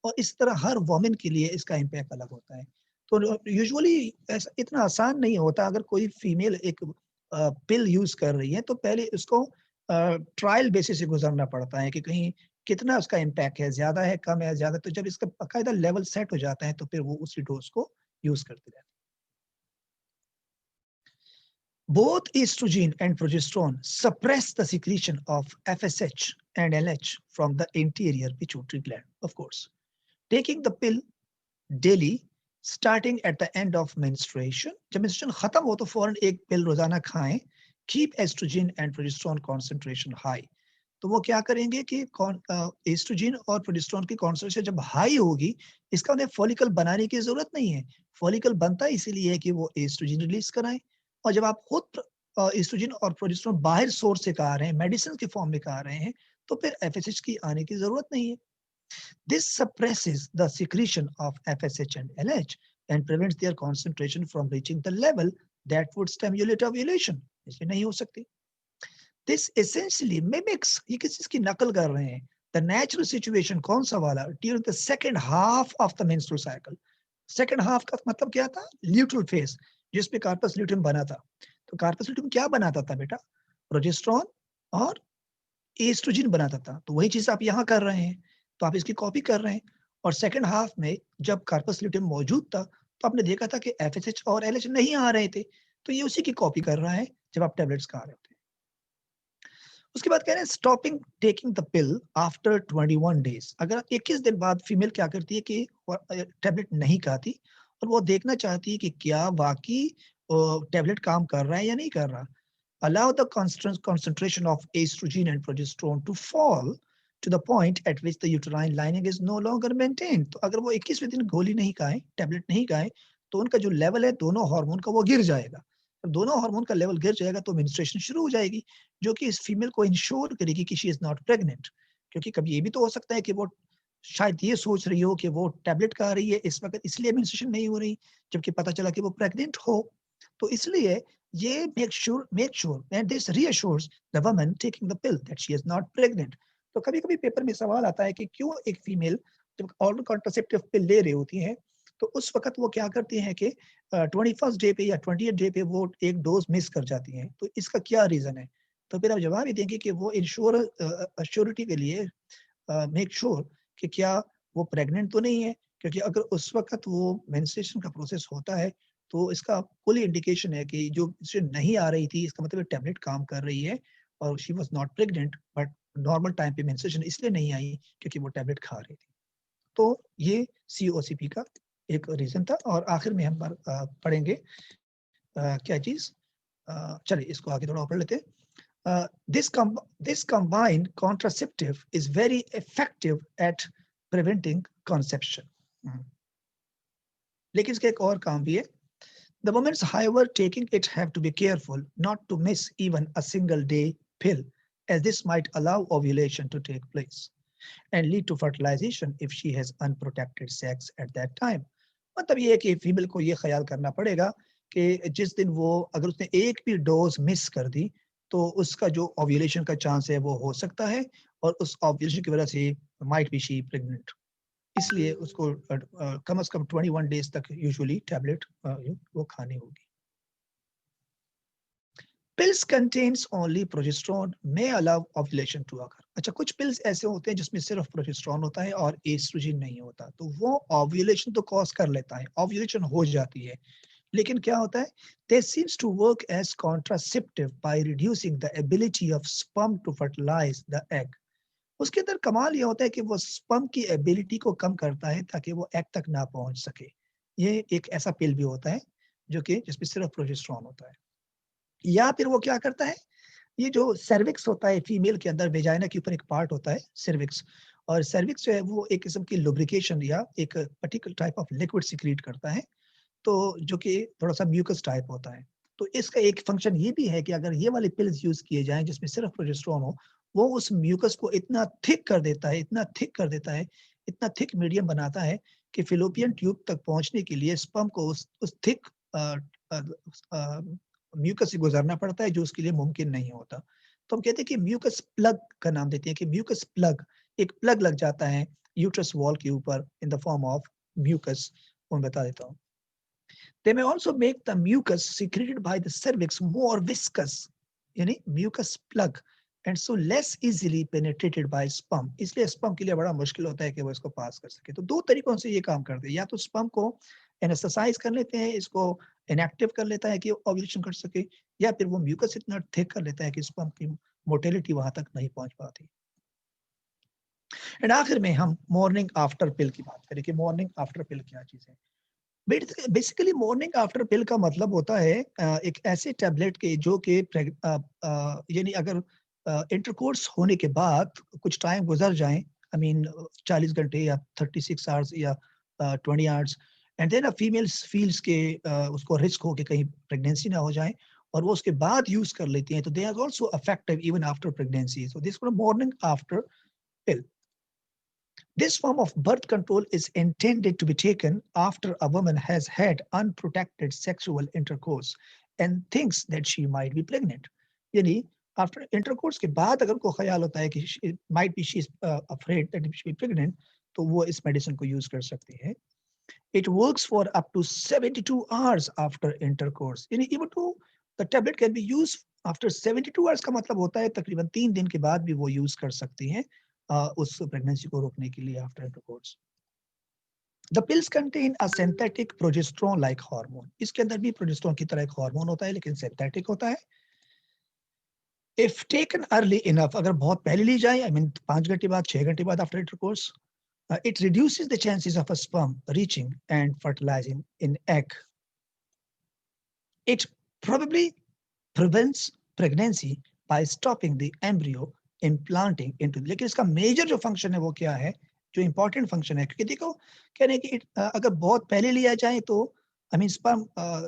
और इस तरह हर वुमन के लिए इसका इम्पैक्ट अलग होता है. तो यूजुअली ऐसा इतना आसान नहीं होता. अगर कोई फीमेल एक पिल यूज कर रही है तो पहले उसको ट्रायल बेसिस से गुजरना पड़ता है कि कहीं कितना उसका इम्पैक्ट है, ज्यादा है, कम है, ज्यादा. तो जब इसका बाकायदा लेवल सेट हो जाता है तो फिर वो उसी डोज को यूज करते रहते हैं. Both estrogen and progesterone suppress the secretion of FSH and LH from the anterior pituitary gland. Of course, taking the pill daily starting at the end of menstruation, जब menstruation खत्म हो तो फौरन एक पिल रोजाना खाएं. Keep estrogen and progesterone concentration high. तो वो क्या करेंगे कि एस्ट्रोजन और प्रोजेस्टेरोन की कॉन्सेंट्रेशन जब हाई होगी, इसका उन्हें फॉलिकल बनाने की जरूरत नहीं है. फॉलिकल बनता इसीलिए है कि वो एस्ट्रोजन रिलीज कराएं, और जब आप खुद एस्ट्रोजन और प्रोजेस्टेरोन बाहर सोर्स से खा रहे हैं, मेडिसिन के फॉर्म में खा रहे हैं, तो फिर एफएसएच की आने की जरूरत नहीं है. This suppresses the secretion of FSH and LH and prevents their concentration from reaching the level that would stimulate ovulation. इसलिए नहीं हो सकती. This essentially mimics, ये किस चीज की नकल कर रहे हैं, the natural situation. कौन सा वाला? During the second half of the menstrual cycle. Second half का मतलब क्या था? Luteal phase, जिसमें कार्पस ल्यूटियम बना था. तो कार्पस ल्यूटियम क्या बनाता था बेटा? प्रोजेस्टेरोन और एस्ट्रोजन बनाता था. तो वही चीज आप यहाँ कर रहे हैं, तो आप इसकी कॉपी कर रहे हैं. और सेकंड हाफ में जब कार्पस ल्यूटियम मौजूद था तो आपने देखा था कि एफएसएच और एलएच नहीं आ रहे थे, तो ये उसी की कॉपी कर रहा है जब आप टैबलेट्स खा रहे होते हैं. उसके बाद कह रहे हैं stopping taking the pill after 21 days. अगर 21 दिन बाद फीमेल क्या करती है कि टैबलेट नहीं खाती और वो देखना चाहती है कि क्या वाकई टैबलेट काम कर रहा है या नहीं कर रहा. Allow the concentration of estrogen and progesterone to fall to the point at which the uterine lining is no longer maintained. तो अगर वो 21वें दिन गोली नहीं खाएं, टैबलेट नहीं खाएं, तो उनका जो लेवल है दोनों हार्मोन का वो गिर जाएगा. जब दोनों हार्मोन का लेवल गिर जाएगा तो मेंस्ट्रुएशन शुरू हो जाएगी, जो कि इस फीमेल को इंश्योर करेगी कि शी इज नॉट प्रेग्नेंट. क्योंकि कभी ये भी तो हो सकता है कि वो शायद ये सोच रही हो कि वो टैबलेट खा रही है इस वक्त इसलिए मेंस्ट्रुएशन नहीं हो रही, जबकि पता चला कि वो प्रेग्नेंट हो. तो इसलिए ये make sure and this reassures the woman taking the pill that she is not pregnant. तो कभी कभी पेपर में सवाल आता है कि क्यों एक फीमेल जब ऑरल कॉन्ट्रासेप्टिव पिल ले रही होती है तो उस वक्त वो क्या करती हैं कि 21st डे पे या 20th डे पे वो एक डोज मिस कर जाती हैं. तो इसका क्या रीजन है? तो फिर आप जवाब ही देंगे कि वो अश्योरिटी के लिए मेक श्योर कि क्या वो प्रेग्नेंट तो नहीं है, क्योंकि अगर उस वक्त वो मेंस्ट्रुएशन का प्रोसेस होता है तो इसका फुल इंडिकेशन है कि जो इसे नहीं आ रही थी, इसका मतलब टैबलेट काम कर रही है और she was not pregnant, but normal time पे मेंस्ट्रुएशन इसलिए नहीं आई क्योंकि वो टैबलेट खा रही थी। तो ये COCP का एक रीजन था। और आखिर में हम पढ़ेंगे क्या चीज, चलिए इसको आगे थोड़ा और पढ़ लेते हैं। This combined contraceptive is very effective at preventing conception. लेकिन इसका एक और काम भी है. The women, however, taking it have to be careful not to miss even a single day pill, as this might allow ovulation to take place and lead to fertilization if she has unprotected sex at that time. मतलब ये है कि female को ये ख्याल करना पड़ेगा कि जिस दिन वो अगर उसने एक भी डोज मिस कर दी तो उसका जो ओव्यूलेशन का चांस है वो हो सकता है और उस ओव्यूलेशन की वजह से माइट बी शी प्रेग्नेंट। इसलिए उसको कम से कम 21 डेज तक यूजुअली टैबलेट वो खानी होगी। Pills contains only progesterone may allow ovulation to occur. अच्छा, कुछ पिल्स ऐसे होते हैं जिसमें सिर्फ प्रोजेस्टेरोन होता है और एस्ट्रोजन नहीं होता, तो वो ओव्यूलेशन तो कॉज कर लेता है, ओव्यूलेशन हो जाती है, लेकिन क्या होता है, they seems to work as contraceptive by reducing the ability of sperm to fertilise the egg. उसके अंदर कमाल ये होता है कि वो स्पर्म की एबिलिटी को कम करता है ताकि वो एग तक ना पहुंच सके। ये एक ऐसा पिल भी होता है जो कि जिसमें सिर्फ प्रोजेस्टेरोन होता है। या फिर वो क्या करता है, ये जो सर्विक्स होता है फीमेल के अंदर, वेजाइना के ऊपर एक पार्ट होता है सर्विक्स, और सर्विक्स जो है वो एक किस्म की लुब्रिकेशन या एक particular type of liquid secrete करता है, तो जो कि थोड़ा-सा म्यूकस टाइप होता है। तो इसका एक फंक्शन ये भी है कि अगर ये वाले पिल्स यूज़ किए जाएँ जिसमें सिर्फ प्रोजेस्टेरोन हो, वो उस म्यूकस को इतना थिक कर देता है, इतना थिक कर देता है, इतना थिक मीडियम बनाता है कि फ़ैलोपियन ट्यूब तक पहुँचने के लिए स्पर्म को उस थिक अ अ अ, म्यूकस से गुज़रना पड़ता है जो उसके लिए मुमकिन नहीं होता। तो हम कहते हैं कि म्यूकस प्लग का नाम देते हैं कि म्यूकस प्लग, एक प्लग लग जाता है यूट्रस वॉल के ऊपर in the form of mucus. वो मैं बता देता हूँ। They may also make the mucus secreted by the cervix more viscous, यानी mucus plug, and so less easily penetrated by sperm. इसलिए sperm के लिए बड़ा मुश्किल होता है कि वो इसको पास कर सके। तो दो तरीकों से ये काम करते हैं, या तो sperm को एनास्थेसाइज कर लेते हैं, इसको इनएक्टिव कर लेता है कि ओव्यूलेशन कर सके, या फिर वो म्यूकस इतना थिक कर लेता है कि स्पर्म की मोटिलिटी वहां तक नहीं पहुंच पाती। एंड आखिर में हम मॉर्निंग आफ्टर पिल की बात करें कि मॉर्निंग आफ्टर पिल क्या चीज है। बेसिकली मॉर्निंग आफ्टर पिल का मतलब होता है एक ऐसे टैबलेट के जो कि यानी अगर इंटरकोर्स होने के बाद कुछ टाइम गुजर जाए, आई मीन 40 घंटे या 36 आवर्स या 20 hours, and then a female feels के उसको रिस्क हो कि कहीं प्रेगनेंसी ना हो जाए और वो उसके बाद यूज कर लेती हैं, तो they are also effective even after pregnancy. So this morning after pill. This form of birth control is intended to be taken after a woman has had unprotected sexual intercourse and thinks that she might be pregnant. यानी after intercourse के बाद अगर उनको ख्याल होता है कि might be she is afraid that she be pregnant, तो वो इस मेडिसिन को यूज कर सकती है। It works for up to 72 hours after intercourse. यानी even though the tablet can be used after 72 hours का मतलब होता है तकरीबन 3 दिन के बाद भी वो यूज कर सकती हैं उस प्रेगनेंसी को रोकने के लिए after intercourse. The pills contain a synthetic progesterone like hormone. इसके अंदर भी प्रोजेस्टेरोन की तरह एक हार्मोन होता है लेकिन सिंथेटिक होता है। If taken early enough, अगर बहुत पहले ली जाए, I mean 5 घंटे बाद, 6 घंटे बाद after intercourse, it reduces the chances of a sperm reaching and fertilizing in egg. It probably prevents pregnancy by stopping the embryo implanting into, लेकिन इसका मेजर जो फंक्शन है वो क्या है, जो इंपॉर्टेंट फंक्शन है, क्योंकि देखो कह रहे हैं कि अगर बहुत पहले लिया जाए तो आई मीन स्पर्म,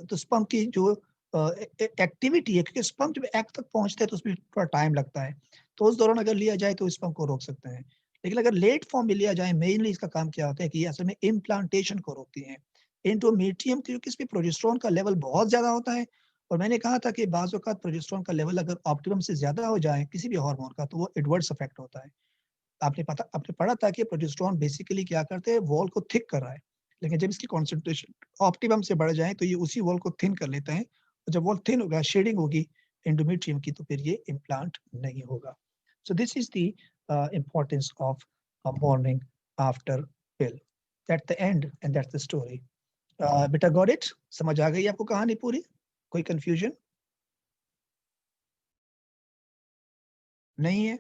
तो स्पर्म की जो एक्टिविटी है, क्योंकि स्पर्म जब एग तक पहुंचता है तो उसमें थोड़ा टाइम लगता है, तो उस दौरान अगर लिया जाए तो स्पर्म को रोक सकते हैं। लेकिन अगर लेट फॉर्म में लिया जाए, मेनली इसका काम क्या होता है कि ये असल में इम्प्लांटेशन को रोकती है, एंडोमेट्रियम, क्योंकि इसमें प्रोजेस्टेरोन का लेवल बहुत ज्यादा होता है। और मैंने कहा था कि बाज़ औक़ात प्रोजेस्टेरोन का लेवल अगर ऑप्टिमम से ज़्यादा हो जाए किसी भी हार्मोन का तो वो एडवर्स इफेक्ट होता है। आपने पढ़ा था कि प्रोजेस्टेरोन बेसिकली क्या करते हैं, वॉल को थिक कर रहा है। लेकिन जब इसकी कंसंट्रेशन ऑप्टिमम से बढ़ जाए तो ये उसी वॉल को थिन कर लेता है। और जब वॉल थिन होगा, शेडिंग होगी एंडोमेट्रियम की, तो फिर ये इम्प्लांट नहीं होगा। So this is the importance of a morning after pill. That's the end and that's the story. बेटा गॉट इट? समझ आ गई आपको कहानी पूरी? कोई कन्फ्यूजन? नहीं है,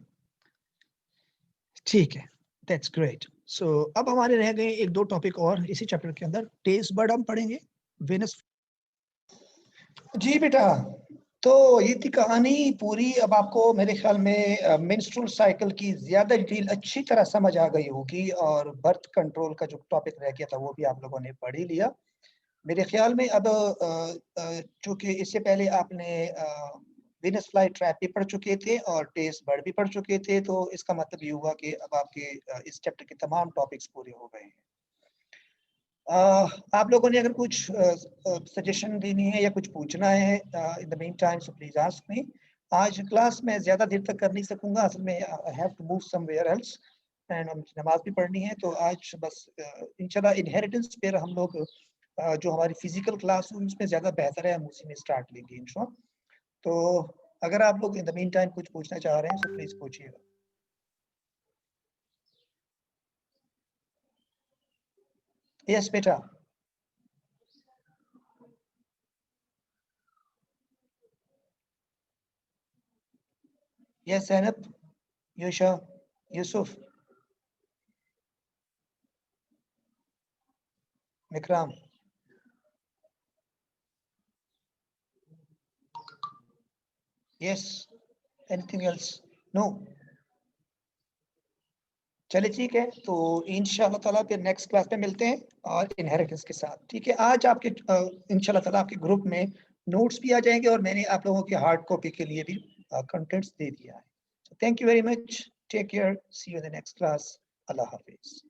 ठीक है, दैट्स ग्रेट। सो अब हमारे रह गए एक दो टॉपिक और इसी चैप्टर के अंदर। टेस्ट बर्ड हम पढ़ेंगे, वेनस। जी बेटा, तो ये थी कहानी पूरी। अब आपको मेरे ख्याल में मेंस्ट्रुअल साइकिल की ज्यादा डिटेल अच्छी तरह समझ आ गई होगी, और बर्थ कंट्रोल का जो टॉपिक रह गया था वो भी आप लोगों ने पढ़ ही लिया मेरे ख्याल में। अब चूंकि इससे पहले आपने वीनस फ्लाई ट्रैप भी पढ़ चुके थे और टेस्ट बर्ड भी पढ़ चुके थे, तो इसका मतलब ये हुआ कि अब आपके इस चैप्टर के तमाम टॉपिक्स पूरे हो गए हैं। आप लोगों ने अगर कुछ सजेशन देनी है या कुछ पूछना है in the mean time, so please ask me. आज क्लास में ज्यादा देर तक कर नहीं सकूंगा, असल में I have to move somewhere else and नमाज भी पढ़नी है। तो आज बस इंशाल्लाह इनहेरिटेंस पर हम लोग जो हमारी फिजिकल क्लास हुई उसमें ज्यादा बेहतर है, हम उसी में स्टार्ट लेंगे इंशाल्लाह। तो अगर आप लोग इन द मीन टाइम कुछ पूछना चाह रहे हैं तो प्लीज पूछिएगा। यस बेटा। Yes Zainab, Yusha, Yusuf, Vikram. Yes, anything else? No. चलिए ठीक है, तो इंशाल्लाह ताला फिर नेक्स्ट क्लास में मिलते हैं और इनहेरिटेंस के साथ। ठीक है, आज आपके इंशाल्लाह ताला आपके ग्रुप में नोट्स भी आ जाएंगे और मैंने आप लोगों की हार्ड कॉपी के लिए भी कंटेंट्स दे दिया है। Thank you very much, take care, see you in the next class. अल्लाह हाफिज।